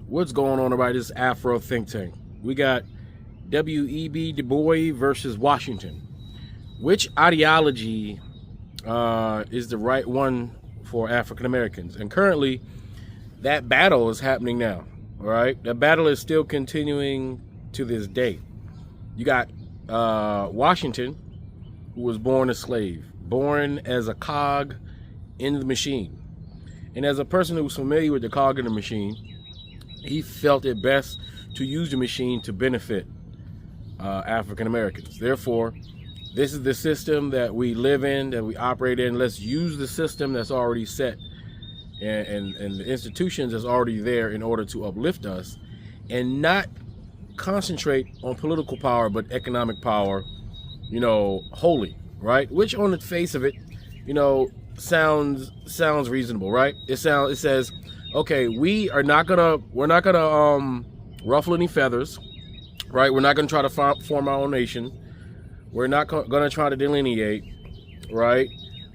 What's going on, everybody? This is Afro Think Tank. We got W.E.B. Du Bois versus Washington. Which ideology is the right one for African Americans? And currently, that battle is happening now. All right, that battle is still continuing to this day. You got Washington, who was born a slave, born as a cog in the machine. And as a person who's familiar with the cog in the machine, he felt it best to use the machine to benefit African Americans. Therefore, this is the system that we live in, that we operate in. Let's use the system that's already set and the institutions that's already there in order to uplift us, and not concentrate on political power, but economic power, wholly, right? Which on the face of it, sounds reasonable, right? It says, okay, we're not gonna ruffle any feathers, right? We're not gonna try to form our own nation. We're not gonna try to delineate, right?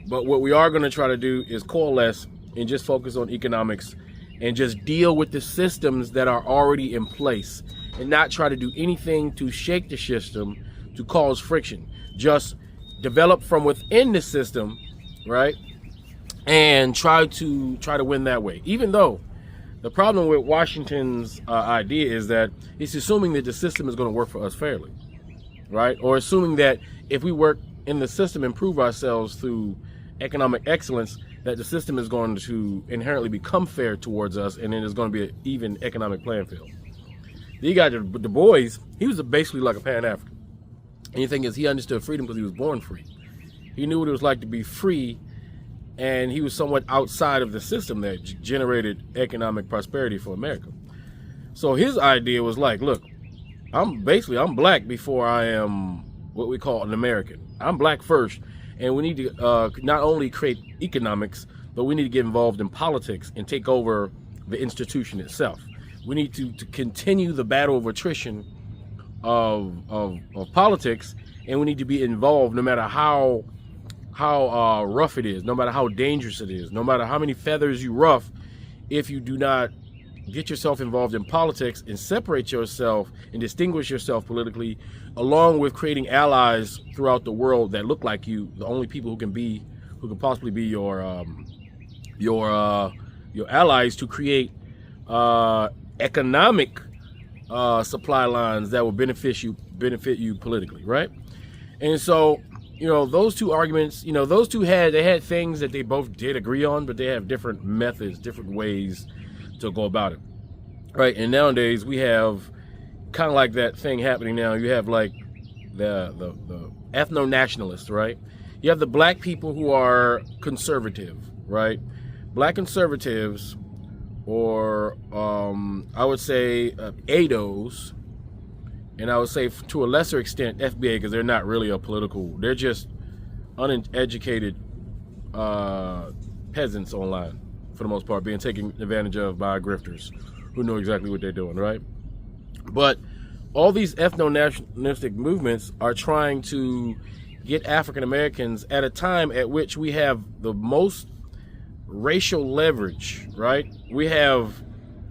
But what we are gonna try to do is coalesce and just focus on economics and just deal with the systems that are already in place, and not try to do anything to shake the system to cause friction. Just develop from within the system, right? And try to win that way. Even though the problem with Washington's idea is that he's assuming that the system is going to work for us fairly, right? Or assuming that if we work in the system, improve ourselves through economic excellence, that the system is going to inherently become fair towards us, and then there's going to be an even economic playing field. Then you got Du Bois. He was basically like a Pan-African. And the thing is, he understood freedom because he was born free. He knew what it was like to be free, and he was somewhat outside of the system that generated economic prosperity for America. So his idea was like, look, I'm black before I am what we call an American. I'm black first, and we need to not only create economics, but we need to get involved in politics and take over the institution itself. We need to continue the battle of attrition of politics, and we need to be involved no matter how rough it is, no matter how dangerous it is, no matter how many feathers you ruff. If you do not get yourself involved in politics and separate yourself and distinguish yourself politically, along with creating allies throughout the world that look like you, the only people who can possibly be your allies to create economic supply lines that will benefit you politically, right? And so, those two arguments, those two had things that they both did agree on, but they have different methods, different ways to go about it, right? And nowadays we have kind of like that thing happening now. You have like the ethno-nationalists, right? You have the black people who are conservative, right? Black conservatives, or I would say ADOs, and I would say to a lesser extent FBA, because they're not really a political, they're just uneducated peasants online, for the most part, being taken advantage of by grifters who know exactly what they're doing, right? But all these ethno-nationalistic movements are trying to get African Americans at a time at which we have the most racial leverage, right? We have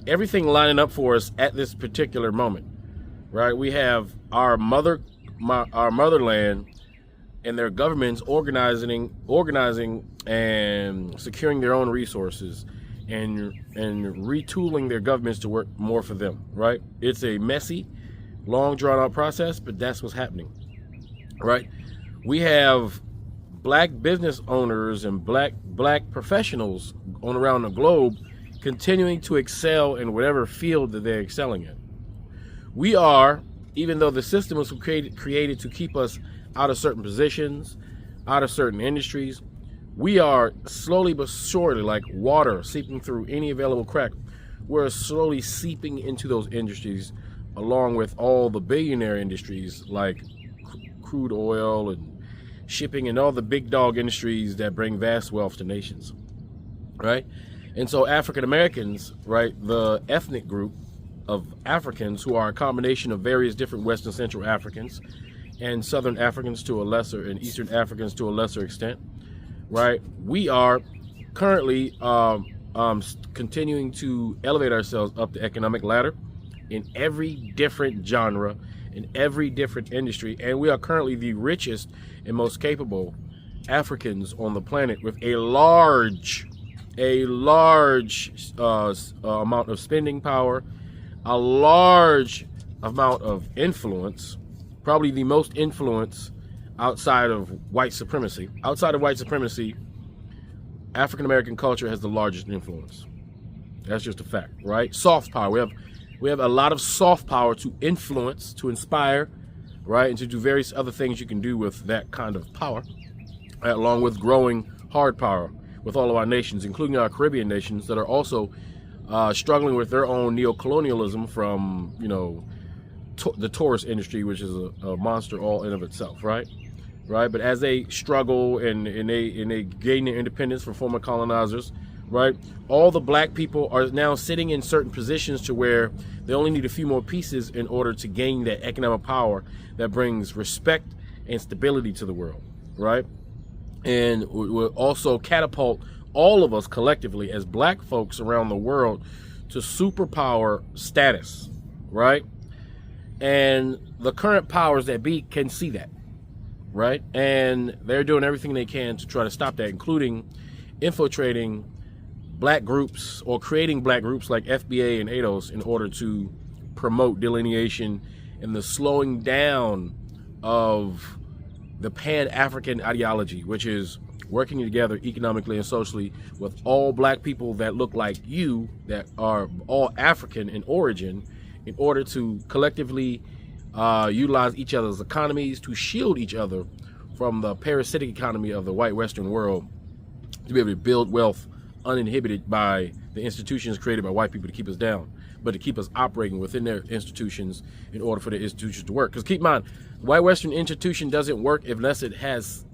everything lining up for us at this particular moment, right? We have our motherland and their governments organizing and securing their own resources and retooling their governments to work more for them, right? It's a messy, long drawn out process, but that's what's happening, right? We have black business owners and black professionals on around the globe continuing to excel in whatever field that they're excelling in. We are, even though the system was created to keep us out of certain positions, out of certain industries, we are slowly but surely, like water seeping through any available crack, we're slowly seeping into those industries, along with all the billionaire industries like crude oil and shipping and all the big dog industries that bring vast wealth to nations, right? And so African Americans, right, the ethnic group of Africans who are a combination of various different Western Central Africans and Southern Africans to a lesser, and Eastern Africans to a lesser extent, right? We are currently continuing to elevate ourselves up the economic ladder in every different genre, in every different industry, and we are currently the richest and most capable Africans on the planet, with a large amount of spending power, a large amount of influence, probably the most influence outside of white supremacy. Outside of white supremacy, African American culture has the largest influence. That's just a fact, right? Soft power. We have a lot of soft power to influence, to inspire, right, and to do various other things you can do with that kind of power, along with growing hard power with all of our nations, including our Caribbean nations that are also struggling with their own neocolonialism from, the tourist industry, which is a monster all in of itself, right? But as they struggle and they gain their independence from former colonizers, right, all the black people are now sitting in certain positions to where they only need a few more pieces in order to gain that economic power that brings respect and stability to the world, right? And will also catapult all of us collectively as black folks around the world to superpower status, right? And the current powers that be can see that, right? And they're doing everything they can to try to stop that, including infiltrating black groups or creating black groups like FBA and ADOS in order to promote delineation and the slowing down of the Pan-African ideology, which is working together economically and socially with all black people that look like you, that are all African in origin, in order to collectively utilize each other's economies to shield each other from the parasitic economy of the white Western world, to be able to build wealth uninhibited by the institutions created by white people to keep us down, but to keep us operating within their institutions in order for the institutions to work. Because keep in mind, the white Western institution doesn't work unless it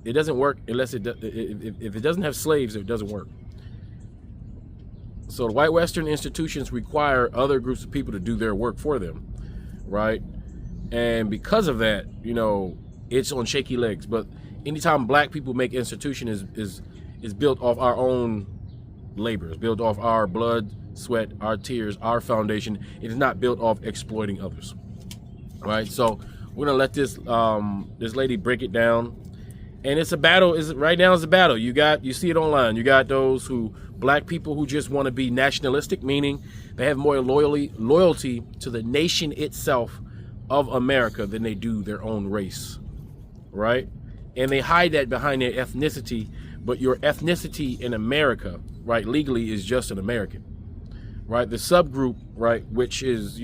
doesn't work unless if it doesn't have slaves, it doesn't work. So the white Western institutions require other groups of people to do their work for them, right? And because of that, it's on shaky legs. But anytime black people make institution is built off our own labor, is built off our blood, sweat, our tears, our foundation. It is not built off exploiting others, right? So we're gonna let this lady break it down, and it's a battle. Right now it's a battle. You see it online. You got those black people who just want to be nationalistic, meaning they have more loyalty to the nation itself of America than they do their own race, right? And they hide that behind their ethnicity, but your ethnicity in America, right, legally is just an American, right? The subgroup, right, which is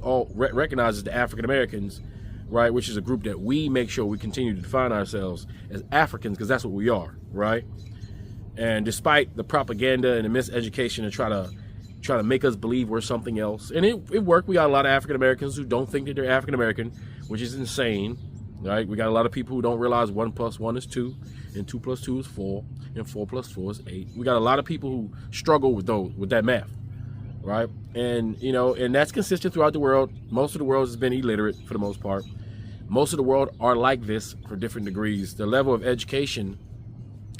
all recognized as the African Americans, right, which is a group that we make sure we continue to define ourselves as Africans, because that's what we are, right? And despite the propaganda and the miseducation to try to make us believe we're something else, and it worked. We got a lot of African Americans who don't think that they're African American, which is insane, right? We got a lot of people who don't realize 1 + 1 is 2, and 2 + 2 is 4, and 4 + 4 is 8. We got a lot of people who struggle with that math, right? And and that's consistent throughout the world. Most of the world has been illiterate for the most part. Most of the world are like this for different degrees. The level of education,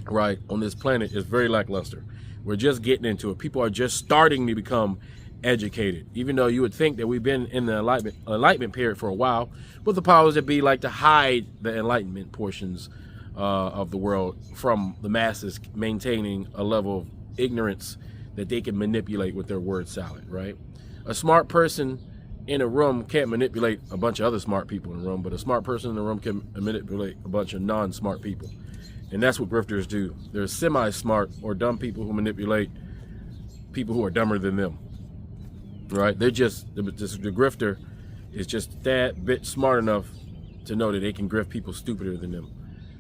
right, on this planet is very lackluster. We're just getting into it. People are just starting to become educated, even though you would think that we've been in the enlightenment period for a while, but the powers that be like to hide the enlightenment portions of the world from the masses, maintaining a level of ignorance that they can manipulate with their word salad, right? A smart person in a room can't manipulate a bunch of other smart people in a room, but a smart person in a room can manipulate a bunch of non-smart people. And that's what grifters do. They're semi-smart or dumb people who manipulate people who are dumber than them, right? They're just, the grifter is just that bit smart enough to know that they can grift people stupider than them.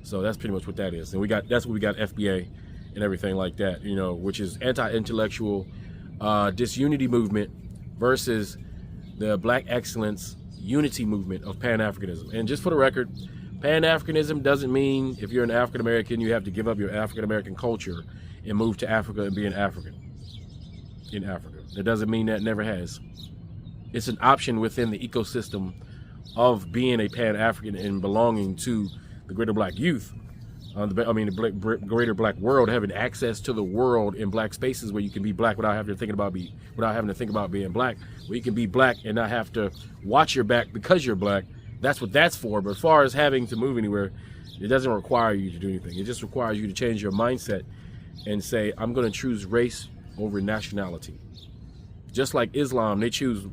So that's pretty much what that is. And that's what we got FBA and everything like that, which is anti-intellectual disunity movement versus the Black excellence unity movement of Pan-Africanism. And just for the record, Pan-Africanism doesn't mean if you're an African American, you have to give up your African American culture and move to Africa and be an African in Africa. It doesn't mean that, never has. It's an option within the ecosystem of being a Pan-African and belonging to the greater black youth, the greater black world, having access to the world in black spaces where you can be black without having to think about being black, where you can be black and not have to watch your back because you're black. That's what that's for. But as far as having to move anywhere, it doesn't require you to do anything. It just requires you to change your mindset and say, I'm going to choose race over nationality. Just like Islam, they choose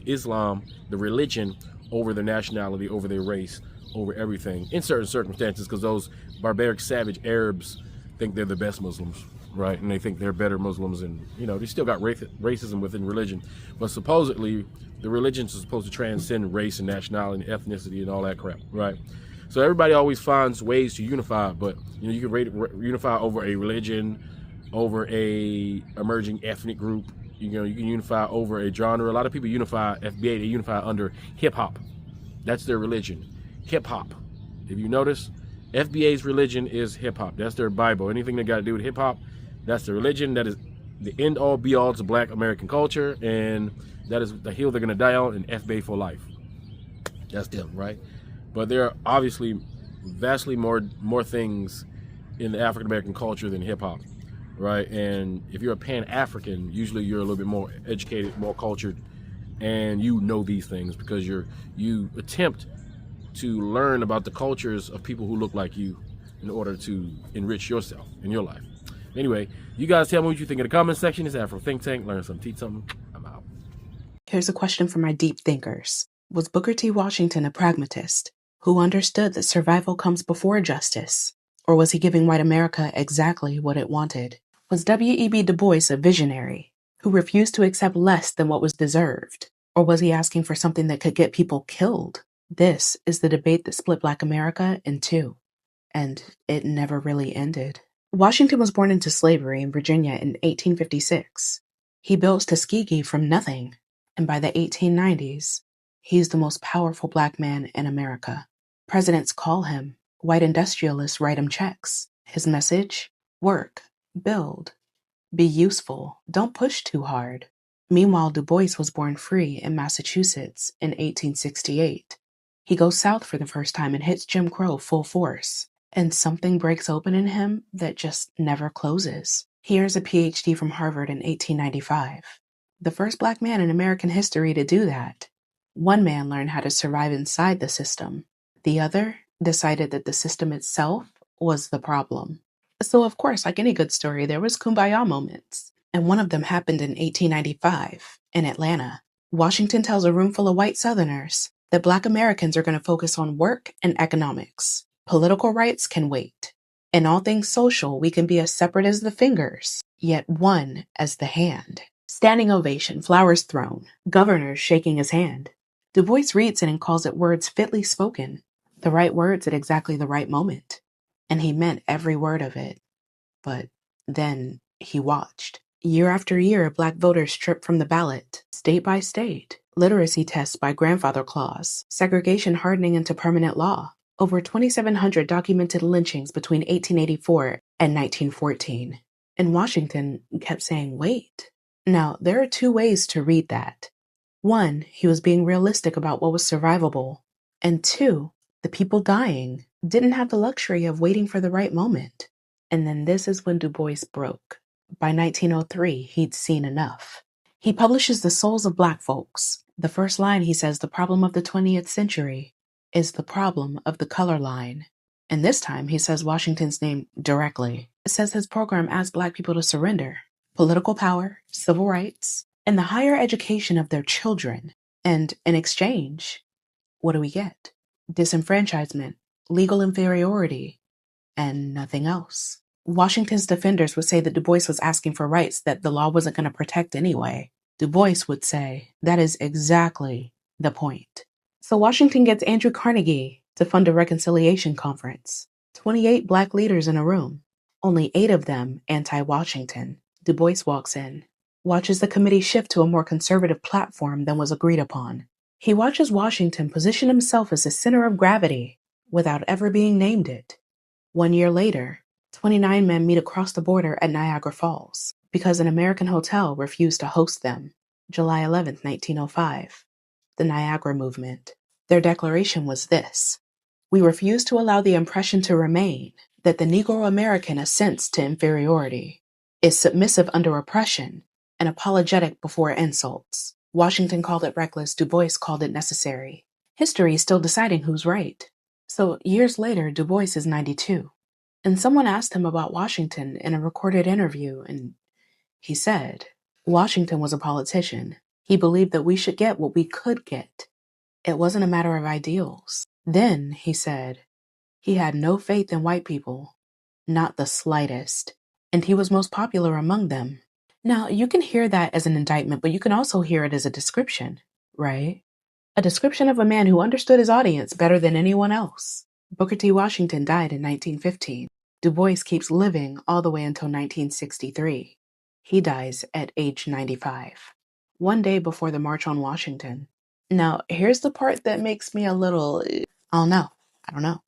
Islam, the religion, over their nationality, over their race, over everything in certain circumstances, because those barbaric, savage Arabs think they're the best Muslims, right? And they think they're better Muslims, and they still got racism within religion, but supposedly the religions are supposed to transcend race and nationality and ethnicity and all that crap, right? So everybody always finds ways to unify, but you can unify over a religion, over a emerging ethnic group. You can unify over a genre. A lot of people unify FBA. They unify under hip hop. That's their religion, hip hop. If you notice, FBA's religion is hip hop. That's their Bible. Anything that got to do with hip hop, that's the religion. That is the end all be all to Black American culture, and that is the hill they're gonna die on. And FBA for life. That's them, right? But there are obviously vastly more things in the African American culture than hip hop, right? And if you're a Pan-African, usually you're a little bit more educated, more cultured, and you know these things because you attempt to learn about the cultures of people who look like you in order to enrich yourself in your life. Anyway, you guys tell me what you think in the comment section. It's Afro Think Tank. Learn something, teach something. I'm out. Here's a question for my deep thinkers. Was Booker T. Washington a pragmatist who understood that survival comes before justice? Or was he giving white America exactly what it wanted? Was W.E.B. Du Bois a visionary who refused to accept less than what was deserved? Or was he asking for something that could get people killed? This is the debate that split Black America in two, and it never really ended. Washington was born into slavery in Virginia in 1856. He built Tuskegee from nothing, and by the 1890s, he's the most powerful Black man in America. Presidents call him, white industrialists write him checks. His message? Work, build, be useful, don't push too hard. Meanwhile, Du Bois was born free in Massachusetts in 1868. He goes south for the first time and hits Jim Crow full force, and something breaks open in him that just never closes. He earns a PhD from Harvard in 1895. The first Black man in American history to do that. One man learned how to survive inside the system. The other decided that the system itself was the problem. So of course, like any good story, there was kumbaya moments. And one of them happened in 1895 in Atlanta. Washington tells a room full of white Southerners that Black Americans are going to focus on work and economics. Political rights can wait. In all things social, we can be as separate as the fingers, yet one as the hand. Standing ovation, flowers thrown, governors shaking his hand. Du Bois reads it and calls it words fitly spoken, the right words at exactly the right moment. And he meant every word of it. But then he watched. Year after year, Black voters stripped from the ballot, state by state. Literacy tests by grandfather clause, segregation hardening into permanent law. Over 2,700 documented lynchings between 1884 and 1914. And Washington kept saying, wait. Now, there are two ways to read that. One, he was being realistic about what was survivable. And two, the people dying didn't have the luxury of waiting for the right moment. And then this is when Du Bois broke. By 1903, he'd seen enough. He publishes The Souls of Black Folks. The first line he says, the problem of the 20th century is the problem of the color line. And this time he says Washington's name directly. It says his program asked Black people to surrender political power, civil rights, and the higher education of their children. And in exchange, what do we get? Disenfranchisement, legal inferiority, and nothing else. Washington's defenders would say that Du Bois was asking for rights that the law wasn't going to protect anyway. Du Bois would say that is exactly the point. So Washington gets Andrew Carnegie to fund a reconciliation conference. 28 Black leaders in a room. Only 8 of them anti-Washington. Du Bois walks in, watches the committee shift to a more conservative platform than was agreed upon. He watches Washington position himself as the center of gravity without ever being named it. 1 year later, 29 men meet across the border at Niagara Falls because an American hotel refused to host them. July 11, 1905. The Niagara Movement. Their declaration was this: we refuse to allow the impression to remain that the Negro American assents to inferiority, is submissive under oppression, and apologetic before insults. Washington called it reckless, Du Bois called it necessary. History is still deciding who's right. So years later, Du Bois is 92. And someone asked him about Washington in a recorded interview, and he said, Washington was a politician. He believed that we should get what we could get. It wasn't a matter of ideals. Then, he said, he had no faith in white people, not the slightest, and he was most popular among them. Now, you can hear that as an indictment, but you can also hear it as a description, right? A description of a man who understood his audience better than anyone else. Booker T. Washington died in 1915. Du Bois keeps living all the way until 1963. He dies at age 95, one day before the March on Washington. Now, here's the part that makes me a little, I don't know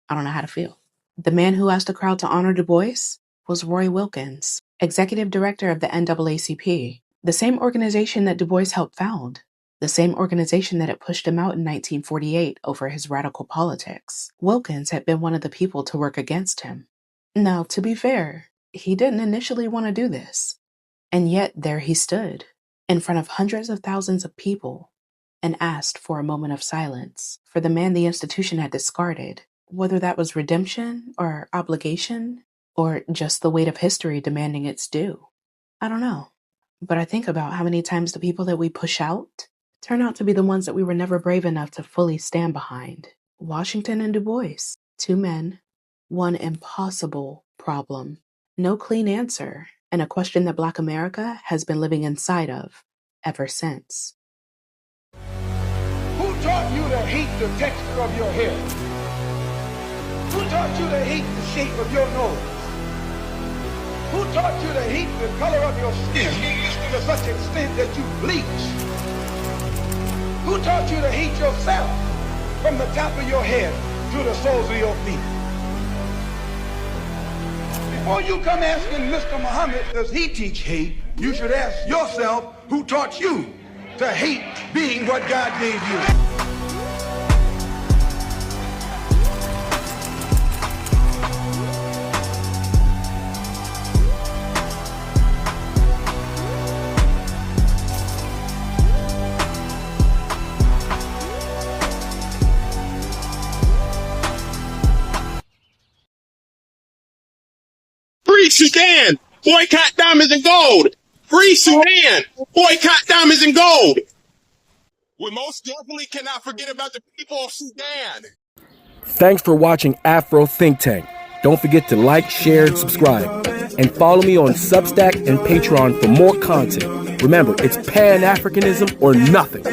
how to feel. The man who asked the crowd to honor Du Bois was Roy Wilkins, executive director of the NAACP, the same organization that Du Bois helped found, the same organization that had pushed him out in 1948 over his radical politics. Wilkins had been one of the people to work against him. Now, to be fair, he didn't initially want to do this, and yet there he stood, in front of hundreds of thousands of people, and asked for a moment of silence for the man the institution had discarded, whether that was redemption or obligation or just the weight of history demanding its due. I don't know. But I think about how many times the people that we push out turn out to be the ones that we were never brave enough to fully stand behind. Washington and Du Bois, two men, one impossible problem, no clean answer, and a question that Black America has been living inside of ever since. Who taught you to hate the texture of your hair? Who taught you to hate the shape of your nose? Who taught you to hate the color of your skin to such an extent that you bleach? Who taught you to hate yourself from the top of your head to the soles of your feet? Before you come asking Mr. Muhammad, does he teach hate, you should ask yourself, who taught you to hate being what God gave you? Free Sudan! Boycott diamonds and gold! Free Sudan! Boycott diamonds and gold! We most definitely cannot forget about the people of Sudan. Thanks for watching Afro Think Tank. Don't forget to like, share, and subscribe. And follow me on Substack and Patreon for more content. Remember, it's Pan-Africanism or nothing.